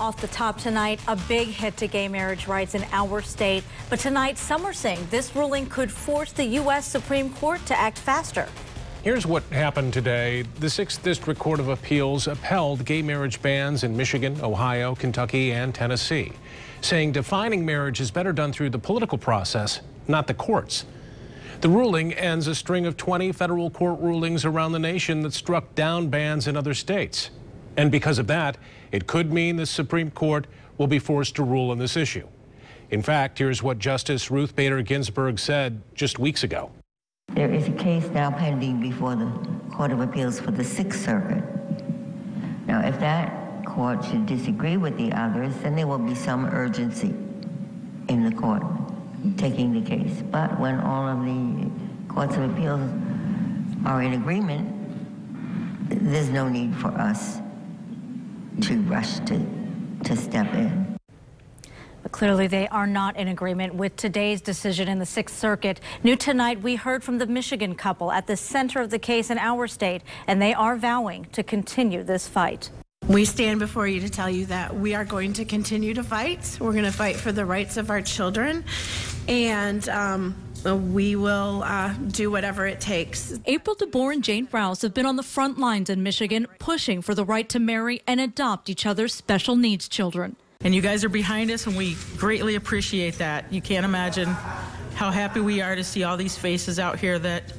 off the top tonight, a big hit to gay marriage rights in our state. But tonight, some are saying this ruling could force the U.S. Supreme Court to act faster. Here's what happened today. The 6th District Court of Appeals upheld gay marriage bans in Michigan, Ohio, Kentucky, and Tennessee, saying defining marriage is better done through the political process, not the courts. The ruling ends a string of 20 federal court rulings around the nation that struck down bans in other states. And because of that, it could mean the Supreme Court will be forced to rule on this issue. In fact, here's what Justice Ruth Bader Ginsburg said just weeks ago. There is a case now pending before the Court of Appeals for the 6th Circuit. Now, if that court should disagree with the others, then there will be some urgency in the court taking the case. But when all of the courts of appeals are in agreement, there's no need for us to rush to step in. But clearly they are not in agreement with today's decision in the 6th Circuit. New tonight, we heard from the Michigan couple at the center of the case in our state, and they are vowing to continue this fight. We stand before you to tell you that we are going to continue to fight. We're going to fight for the rights of our children, and we will do whatever it takes. April DeBoer and Jane Rouse have been on the front lines in Michigan, pushing for the right to marry and adopt each other's special needs children. And you guys are behind us, and we greatly appreciate that. You can't imagine how happy we are to see all these faces out here that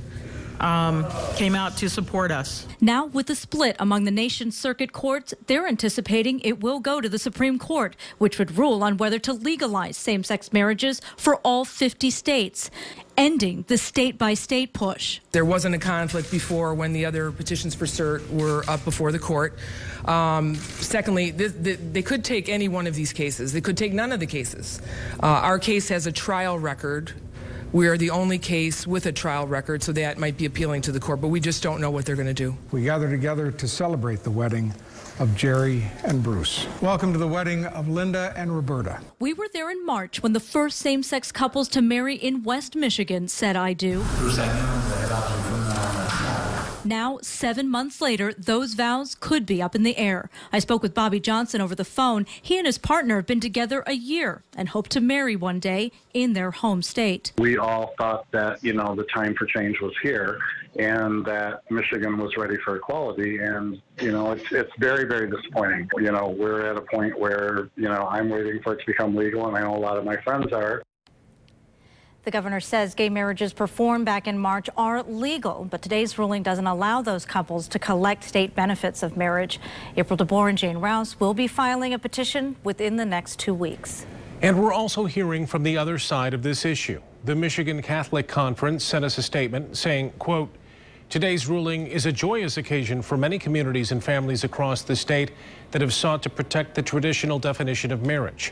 came out to support us. Now, with the split among the nation's circuit courts, they're anticipating it will go to the Supreme Court, which would rule on whether to legalize same-sex marriages for all 50 states, ending the state-by-state push. There wasn't a conflict before when the other petitions for cert were up before the court. Secondly, they could take any one of these cases. They could take none of the cases. Our case has a trial record. We are the only case with a trial record, so that might be appealing to the court, but we just don't know what they're going to do. We gather together to celebrate the wedding of Jerry and Bruce. Welcome to the wedding of Linda and Roberta. We were there in March when the first same-sex couples to marry in West Michigan said I do. Now, 7 months later, those vows could be up in the air. I spoke with Bobby Johnson over the phone. He and his partner have been together a year and hope to marry one day in their home state. We all thought that, the time for change was here and that Michigan was ready for equality. And, it's very, very disappointing. We're at a point where, I'm waiting for it to become legal, and I know a lot of my friends are. The governor says gay marriages performed back in March are legal, but today's ruling doesn't allow those couples to collect state benefits of marriage. April DeBoer and Jane Rouse will be filing a petition within the next 2 weeks. And we're also hearing from the other side of this issue. The Michigan Catholic Conference sent us a statement saying, quote, "Today's ruling is a joyous occasion for many communities and families across the state that have sought to protect the traditional definition of marriage.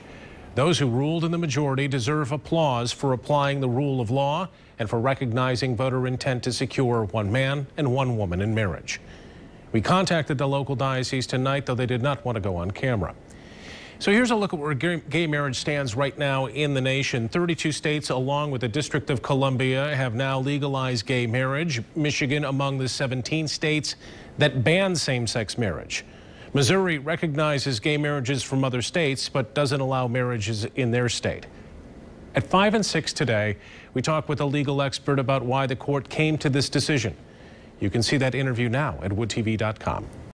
Those who ruled in the majority deserve applause for applying the rule of law and for recognizing voter intent to secure one man and one woman in marriage." We contacted the local diocese tonight, though they did not want to go on camera. So here's a look at where gay marriage stands right now in the nation. 32 states, along with the District of Columbia, have now legalized gay marriage. Michigan among the 17 states that ban same-sex marriage. Missouri recognizes gay marriages from other states, but doesn't allow marriages in their state. At 5 and 6 today, we talk with a legal expert about why the court came to this decision. You can see that interview now at woodtv.com.